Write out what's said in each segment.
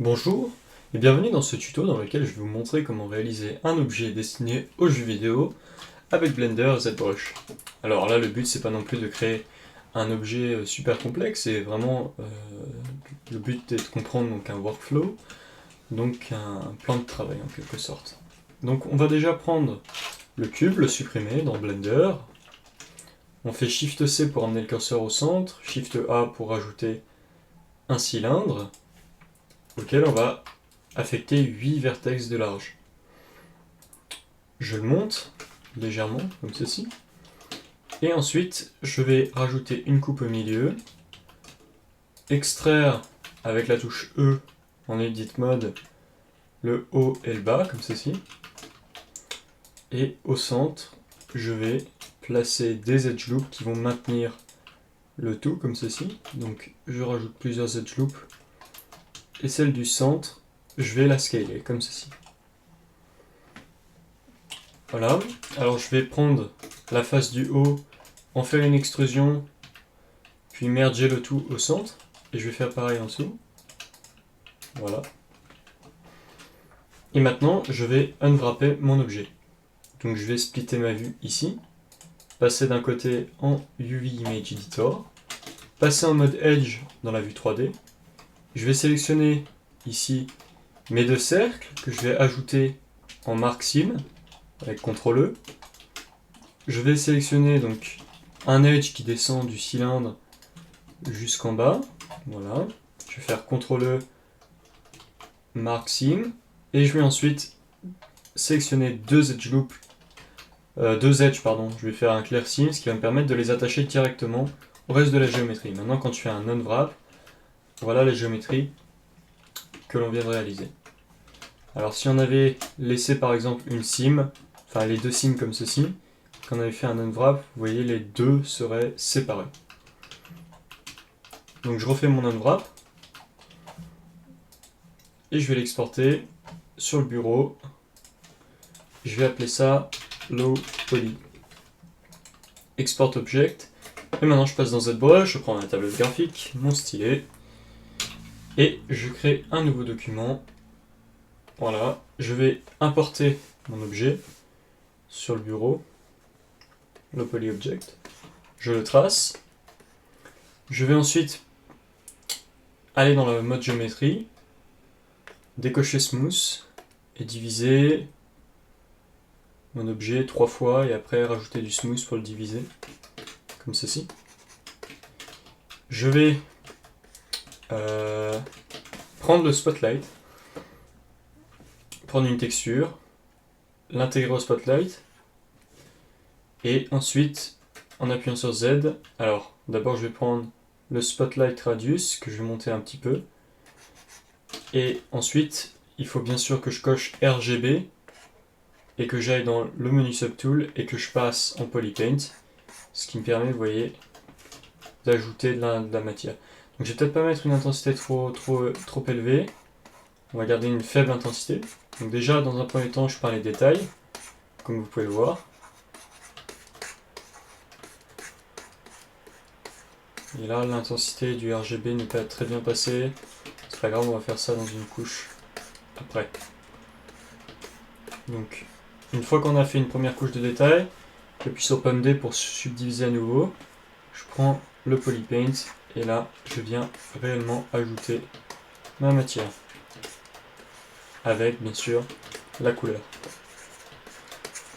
Bonjour et bienvenue dans ce tuto dans lequel je vais vous montrer comment réaliser un objet destiné aux jeux vidéo avec Blender et ZBrush. Alors là, le but c'est pas non plus de créer un objet super complexe, c'est vraiment le but est de comprendre donc un workflow, donc un plan de travail en quelque sorte. Donc on va déjà prendre le cube, le supprimer dans Blender. On fait Shift C pour emmener le curseur au centre, Shift A pour rajouter un cylindre auquel on va affecter 8 vertex de large. Je le monte légèrement, comme ceci. Et ensuite, je vais rajouter une coupe au milieu, extraire avec la touche E en Edit Mode le haut et le bas, comme ceci. Et au centre, je vais placer des edge loops qui vont maintenir le tout, comme ceci. Donc je rajoute plusieurs edge loops. Et celle du centre, je vais la scaler, comme ceci. Voilà, alors je vais prendre la face du haut, en faire une extrusion, puis merger le tout au centre, et je vais faire pareil en dessous. Voilà. Et maintenant, je vais unwrapper mon objet. Donc je vais splitter ma vue ici, passer d'un côté en UV Image Editor, passer en mode Edge dans la vue 3D. Je vais sélectionner ici mes deux cercles que je vais ajouter en Mark Sim avec CTRL E. Je vais sélectionner donc un edge qui descend du cylindre jusqu'en bas. Voilà. Je vais faire CTRL E, Mark Sim, et je vais ensuite sélectionner deux edges, je vais faire un clear sim, ce qui va me permettre de les attacher directement au reste de la géométrie. Maintenant, quand je fais un unwrap, voilà la géométrie que l'on vient de réaliser. Alors si on avait laissé par exemple une sim, enfin les deux sims comme ceci, quand on avait fait un unwrap, vous voyez les deux seraient séparés. Donc je refais mon unwrap, et je vais l'exporter sur le bureau. Je vais appeler ça low poly. Export object. Et maintenant je passe dans ZBrush, je prends ma tablette graphique, mon stylet, et je crée un nouveau document. Voilà, je vais importer mon objet sur le bureau, low poly object. Je le trace. Je vais ensuite aller dans le mode géométrie, décocher smooth et diviser mon objet 3 fois et après rajouter du smooth pour le diviser, comme ceci. Je vais prendre le spotlight, prendre une texture, l'intégrer au spotlight, et ensuite, en appuyant sur Z, alors d'abord je vais prendre le spotlight radius que je vais monter un petit peu, et ensuite il faut bien sûr que je coche RGB et que j'aille dans le menu subtool et que je passe en polypaint, ce qui me permet, vous voyez, d'ajouter de la matière. Donc je vais peut-être pas mettre une intensité trop élevée, on va garder une faible intensité. Donc déjà dans un premier temps je peins les détails, comme vous pouvez le voir. Et là l'intensité du RGB n'est pas très bien passée, c'est pas grave, on va faire ça dans une couche après. Donc une fois qu'on a fait une première couche de détails, j'appuie sur Pomme D pour subdiviser à nouveau, je prends le polypaint et là je viens réellement ajouter ma matière avec bien sûr la couleur.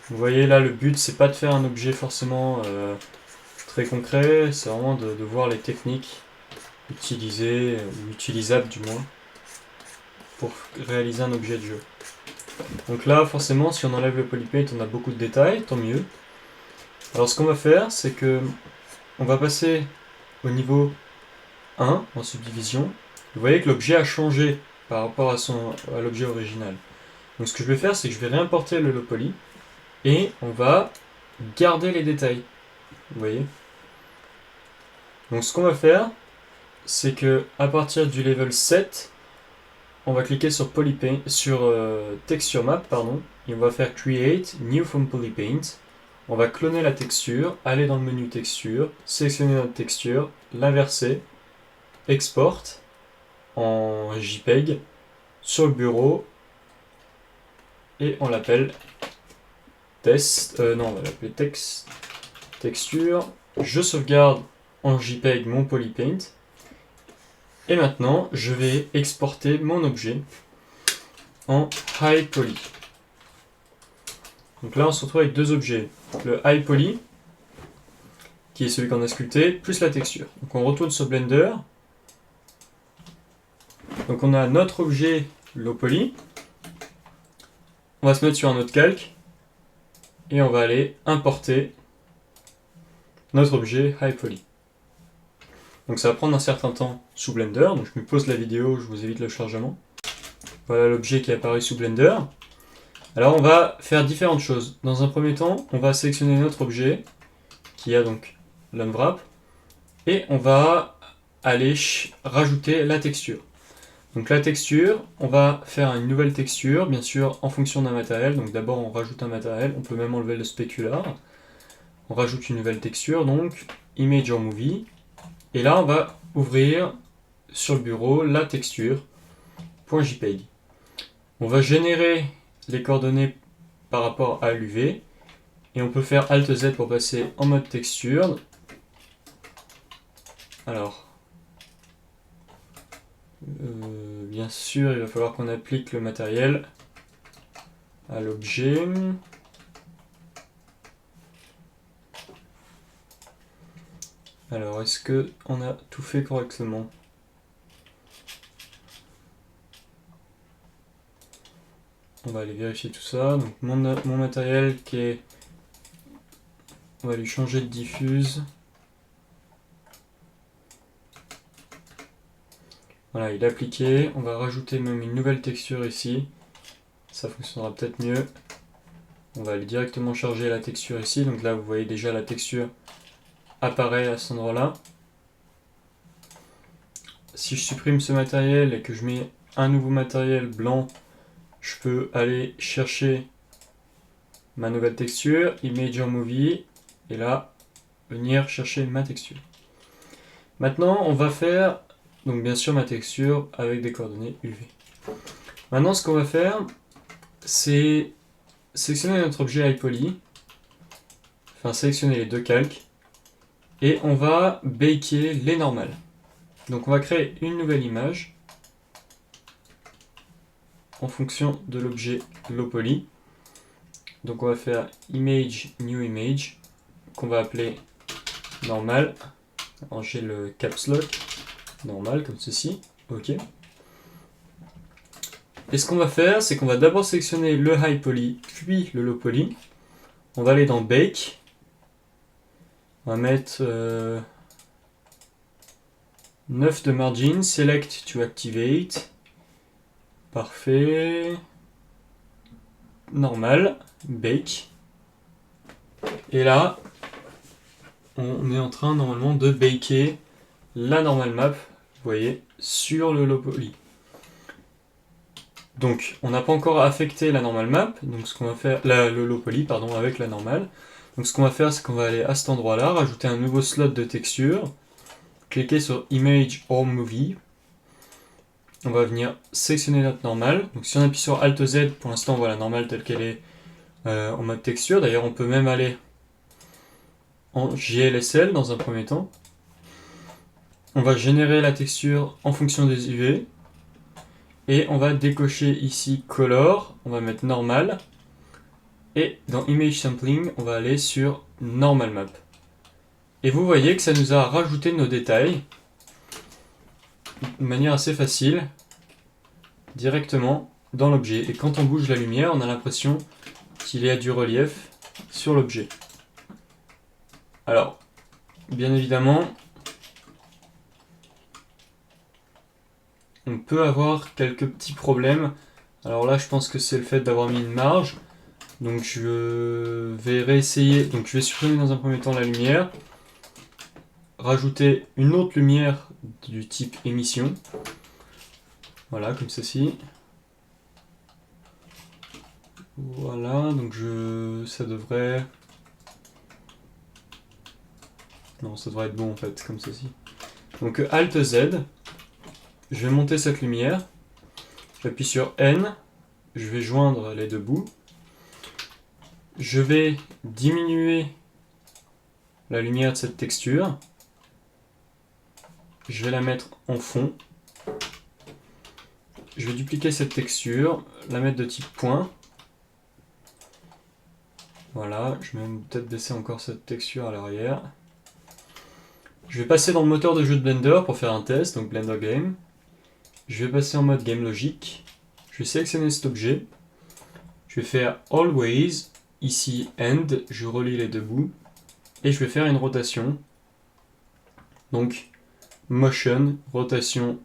Vous voyez là, le but c'est pas de faire un objet forcément très concret, c'est vraiment de voir les techniques utilisées ou utilisables du moins pour réaliser un objet de jeu. Donc là forcément si on enlève le polypaint on a beaucoup de détails, tant mieux. Alors ce qu'on va faire c'est que on va passer au niveau 1 en subdivision. Vous voyez que l'objet a changé par rapport à l'objet original. Donc ce que je vais faire c'est que je vais réimporter le low poly et on va garder les détails. Vous voyez. Donc ce qu'on va faire c'est que à partir du level 7 on va cliquer sur Polypaint, sur Texture Map, pardon, et on va faire Create New from Polypaint. On va cloner la texture, aller dans le menu texture, sélectionner notre texture, l'inverser, export en JPEG, sur le bureau et on l'appelle test, non on va l'appeler texture. Je sauvegarde en JPEG mon polypaint et maintenant je vais exporter mon objet en high poly. Donc là on se retrouve avec deux objets, le high poly qui est celui qu'on a sculpté, plus la texture. Donc on retourne sur Blender. Donc on a notre objet low poly. On va se mettre sur un autre calque et on va aller importer notre objet high poly. Donc ça va prendre un certain temps sous Blender, donc je me pose la vidéo, je vous évite le chargement. Voilà l'objet qui est apparu sous Blender. Alors on va faire différentes choses. Dans un premier temps, on va sélectionner notre objet qui a donc l'unwrap et on va aller rajouter la texture. Donc la texture, on va faire une nouvelle texture, bien sûr en fonction d'un matériel. Donc d'abord on rajoute un matériel, on peut même enlever le specular. On rajoute une nouvelle texture, donc Image or Movie. Et là on va ouvrir sur le bureau la texture .jpeg. On va générer les coordonnées par rapport à l'UV. Et on peut faire Alt Z pour passer en mode texture. Alors, bien sûr, il va falloir qu'on applique le matériel à l'objet. Alors, est-ce qu'on a tout fait correctement? On va aller vérifier tout ça. Donc, mon matériel qui est... On va lui changer de diffuse. Voilà, il est appliqué. On va rajouter même une nouvelle texture ici. Ça fonctionnera peut-être mieux. On va aller directement charger la texture ici. Donc là, vous voyez déjà la texture apparaît à cet endroit-là. Si je supprime ce matériel et que je mets un nouveau matériel blanc, je peux aller chercher ma nouvelle texture, Image or Movie, et là, venir chercher ma texture. Maintenant, on va faire, donc bien sûr, ma texture avec des coordonnées UV. Maintenant, ce qu'on va faire, c'est sélectionner notre objet high poly, enfin sélectionner les deux calques, et on va baker les normales. Donc on va créer une nouvelle image en fonction de l'objet low poly. Donc on va faire image new image qu'on va appeler normal. Alors j'ai le caps lock normal comme ceci. Ok. Et ce qu'on va faire, c'est qu'on va d'abord sélectionner le high poly puis le low poly. On va aller dans bake. On va mettre 9 de margin, select to activate. Parfait. Normal, bake. Et là, on est en train normalement de baker la normal map, vous voyez, sur le low poly. Donc, on n'a pas encore affecté la normal map, donc ce qu'on va faire, le low poly, pardon, avec la normale. Donc ce qu'on va faire, c'est qu'on va aller à cet endroit-là, rajouter un nouveau slot de texture, cliquer sur Image or Movie. On va venir sélectionner notre normale. Donc si on appuie sur Alt Z, pour l'instant on voit la normale telle qu'elle est en mode texture. D'ailleurs on peut même aller en GLSL dans un premier temps. On va générer la texture en fonction des UV. Et on va décocher ici Color, on va mettre Normal. Et dans Image Sampling, on va aller sur Normal Map. Et vous voyez que ça nous a rajouté nos détails de manière assez facile, directement dans l'objet. Et quand on bouge la lumière, on a l'impression qu'il y a du relief sur l'objet. Alors, bien évidemment, on peut avoir quelques petits problèmes. Alors là, je pense que c'est le fait d'avoir mis une marge. Donc je vais réessayer. Donc je vais supprimer dans un premier temps la lumière. Rajouter une autre lumière du type émission. Voilà, comme ceci. Voilà, donc ça devrait... Non, ça devrait être bon en fait, comme ceci. Donc Alt Z. Je vais monter cette lumière. J'appuie sur N, je vais joindre les deux bouts. Je vais diminuer la lumière de cette texture. Je vais la mettre en fond. Je vais dupliquer cette texture, la mettre de type point. Voilà, je vais même peut-être baisser encore cette texture à l'arrière. Je vais passer dans le moteur de jeu de Blender pour faire un test, donc Blender Game. Je vais passer en mode Game Logic. Je vais sélectionner cet objet. Je vais faire Always, ici End, je relie les deux bouts. Et je vais faire une rotation. Donc, Motion, rotation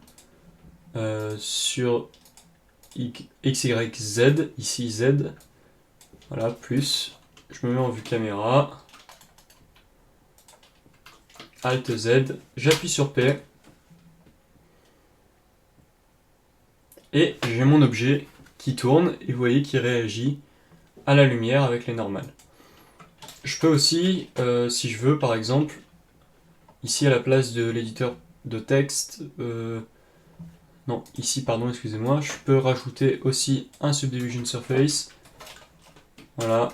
sur X, Y, Z, ici Z. Voilà, plus. Je me mets en vue caméra. Alt Z, j'appuie sur P. Et j'ai mon objet qui tourne et vous voyez qu'il réagit à la lumière avec les normales. Je peux aussi, si je veux par exemple, ici à la place de l'éditeur de texte, non, ici pardon, excusez-moi, je peux rajouter aussi un Subdivision Surface. Voilà.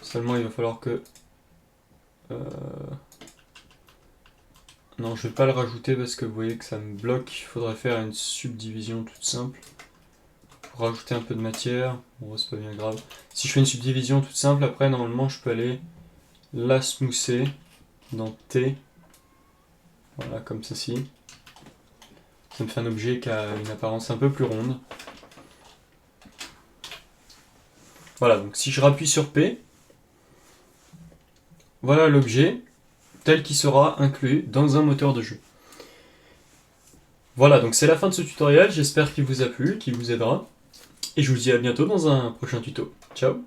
Seulement il va falloir que... non, je vais pas le rajouter parce que vous voyez que ça me bloque. Il faudrait faire une subdivision toute simple. Pour rajouter un peu de matière. Bon, c'est pas bien grave. Si je fais une subdivision toute simple, après, normalement, je peux aller la smoother dans T. Voilà, comme ceci. Ça me fait un objet qui a une apparence un peu plus ronde. Voilà, donc si je rappuie sur P, voilà l'objet tel qu'il sera inclus dans un moteur de jeu. Voilà, donc c'est la fin de ce tutoriel, j'espère qu'il vous a plu, qu'il vous aidera, et je vous dis à bientôt dans un prochain tuto. Ciao!